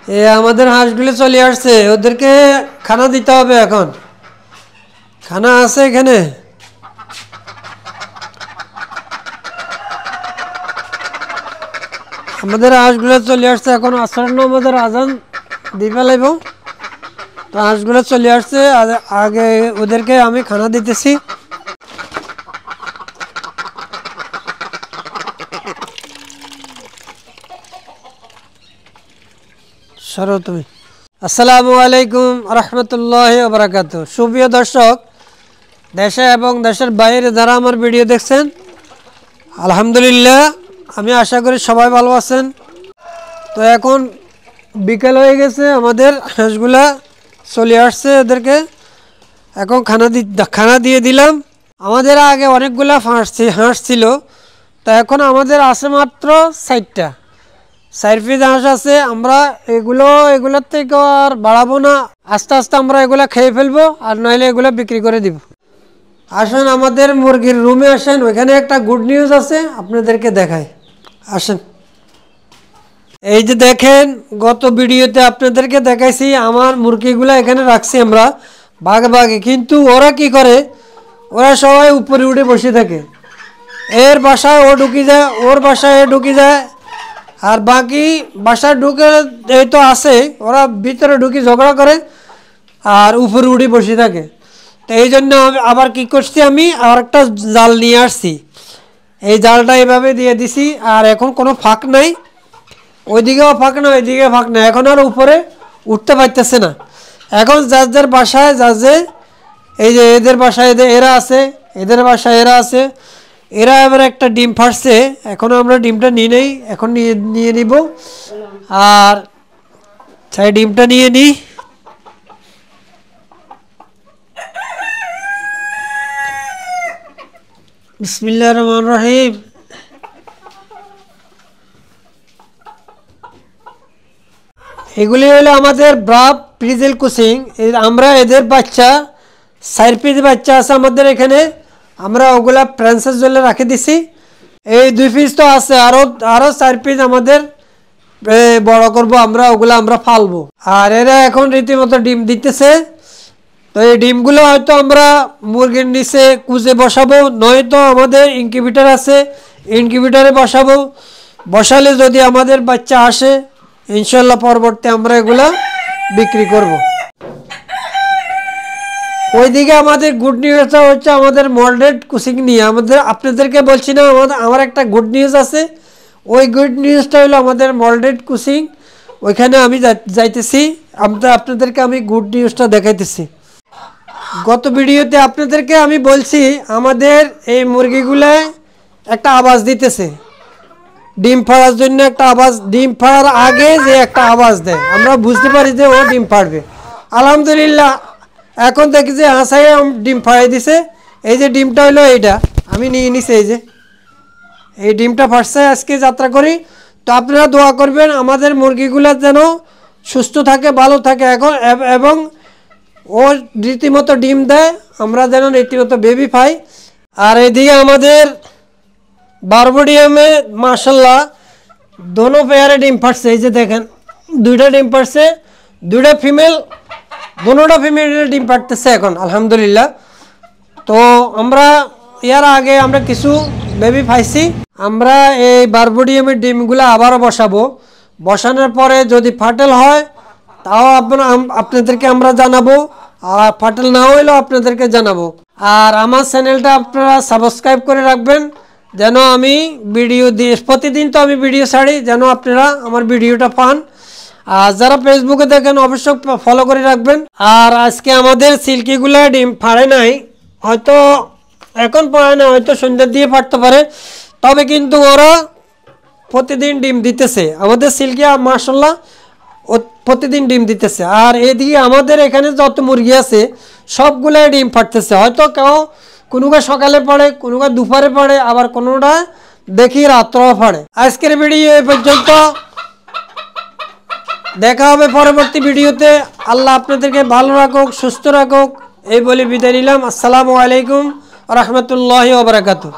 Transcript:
আমাদের হাঁসগুলো চলে আসছে, ওদেরকে খানা দিতে হবে। এখন খানা আছে এখানে। আমাদের হাঁসগুলো চলে আসছে, এখন আসর নামাজের আজান দিবে লাগব। তো হাঁসগুলো চলে আসছে, আগে ওদেরকে আমি খানা দিতেছি। সরো তুমি। আসসালামু আলাইকুম রহমতুল্লাহি ওয়া বারাকাতুহু। সুপ্রিয় দর্শক, দেশে এবং দেশের বাইরে যারা আমার ভিডিও দেখছেন, আলহামদুলিল্লাহ আমি আশা করি সবাই ভালো আছেন। তো এখন বিকেল হয়ে গেছে, আমাদের হাঁসগুলা চলে আসছে, ওদেরকে এখন খানা দিয়ে দিলাম। আমাদের আগে অনেকগুলা হাঁস ছিল, তো এখন আমাদের আছে মাত্র 4টা 4 পিস হাঁস আছে। আমরা এগুলোর থেকে আর বাড়াবো না, আস্তে আস্তে আমরা এগুলা খেয়ে ফেলবো, আর নইলে এগুলো বিক্রি করে দিব। আসেন আমাদের মুরগির রুমে আসেন, ওইখানে একটা গুড নিউজ আছে, আপনাদেরকে দেখাই। আসেন। এই যে দেখেন, গত ভিডিওতে আপনাদেরকে দেখাইছি আমার মুরগিগুলা এখানে রাখছি আমরা ভাগে ভাগে, কিন্তু ওরা কি করে, ওরা সবাই উপরে উঠে বসে থাকে। এর বাসায় ও ঢুকি যায়, ওর বাসায় এ ঢুকি যায়, আর বাকি বাসায় ঢুকে এই তো আছে, ওরা ভিতরে ঢুকি ঝগড়া করে আর উপরে উঠে বসে থাকে। তো এই জন্য আবার কি করছি, আমি আর একটা জাল নিয়ে আসছি। এই জালটা এভাবে দিয়ে দিছি, আর এখন কোনো ফাঁক নাই, ওইদিকেও ফাঁক না ওইদিকে ফাঁক না, এখন আর উপরে উঠতে পারতেছে না। এখন যার যার বাসায় এই যে এদের বাসায় এরা আছে, এদের বাসায় এরা আছে, এরা এবার একটা ডিম ফাটছে। এখন আমরা ডিমটা নিয়ে নেই, এখন নিয়ে নিব, আর চাই ডিমটা নিয়ে নিই। বিসমিল্লাহির রহমানির রহিম। এগুলি হলো আমাদের ব্রাভ ফ্রিজেল কুসিং। আমরা এদের বাচ্চা 4 পিস বাচ্চা আছে আমাদের এখানে, আমরা ওগুলা ফ্রান্সের জন্য রাখে দিছি। এই 2 পিস তো আছে, আরো 4 পিস আমাদের বড় করব আমরা, ওগুলা আমরা ফালবো। আর এরা এখন রীতিমতো ডিম দিতেছে। তো এই ডিমগুলো হয়তো আমরা মুরগির নিচে কুজে বসাবো, নয়তো আমাদের ইনকিউবেটর আছে, ইনকিউবেটরে বসালে যদি আমাদের বাচ্চা আসে, ইনশাল্লাহ পরবর্তী আমরা এগুলা বিক্রি করব। ওইদিকে আমাদের গুড নিউজটা হচ্ছে আমাদের মল্ডেড কুসিং নিয়ে। আপনাদেরকে বলছি না, আমার একটা গুড নিউজ আছে। ওই গুড নিউজটা হলো আমাদের মল্ডেড কুসিং, ওইখানে আমি যাইতেছি। আপনাদেরকে আমি গুড নিউজটা দেখাইতেছি। গত ভিডিওতে আপনাদেরকে আমি বলছি আমাদের এই মুরগিগুলায় একটা আওয়াজ দিতেছে, ডিম ফাড়ার জন্য একটা আওয়াজ, ডিম ফাড়ার আগে যে একটা আওয়াজ দেয়, আমরা বুঝতে পারি যে ও ডিম ফাড়বে। আলহামদুলিল্লাহ এখন দেখি যে হাসাই ডিম ফাড়াই দিছে। এই যে ডিমটা হলো এইটা আমি নিয়ে নিছি, এই ডিমটা ফাটছে। আজকে যাত্রা করি, তো আপনারা দোয়া করবেন আমাদের মুরগিগুলো যেন সুস্থ থাকে, ভালো থাকে এখন, এবং ও রীতিমতো ডিম দেয়, আমরা যেন রীতিমতো বেবি পাই। আর এদিকে আমাদের বারবোডিয়ামে মাশাল্লাহ দোনো পেয়ারে ডিম ফাটছে। এই যে দেখেন 2টা ডিম ফাটছে, 2টা ফিমেল, দোনোটা ফিমেল ডিম ফাটতেছে এখন আলহামদুলিল্লাহ। তো আমরা এর আগে আমরা কিছু বেবি পাইছি। আমরা এই বারবোডিয়ামের ডিমগুলো আবারও বসানোর পরে যদি ফাটেল হয় তাও আপনাদেরকে আমরা জানাবো, আর ফাটেল না হইলেও আপনাদেরকে জানাবো। আর আমার চ্যানেলটা আপনারা সাবস্ক্রাইব করে রাখবেন, যেন আমি ভিডিও দিয়ে প্রতিদিন তো আমি ভিডিও ছাড়ি, যেন আপনারা আমার ভিডিওটা পান। আর যারা ফেসবুকে দেখেন অবশ্যই ফলো করে রাখবেন। আর আজকে আমাদের সিল্কিগুলা ডিম ফাড়ে নাই, হয়তো এখন পায় না, হয়তো সন্ধ্যার দিয়ে ফাটতে পারে, তবে কিন্তু ওরা প্রতিদিন ডিম দিতেছে। আমাদের সিল্কি মাশাল্লাহ ও প্রতিদিন ডিম দিতেছে। আর এদিকে আমাদের এখানে যত মুরগি আছে সবগুলাই ডিম ফাটতেছে, হয়তো কোনোটা সকালে পড়ে, কোনোটা দুপুরে পড়ে, আবার কোনোটা দেখি রাত্রেও পড়ে। আজকের ভিডিও এই পর্যন্ত, দেখা হবে পরবর্তী ভিডিওতে। আল্লাহ আপনাদেরকে ভালো রাখুক, সুস্থ রাখুক, এই বলে বিদায় নিলাম। আসসালামু আলাইকুম রহমতুল্লাহি ওয়া বারাকাতুহু।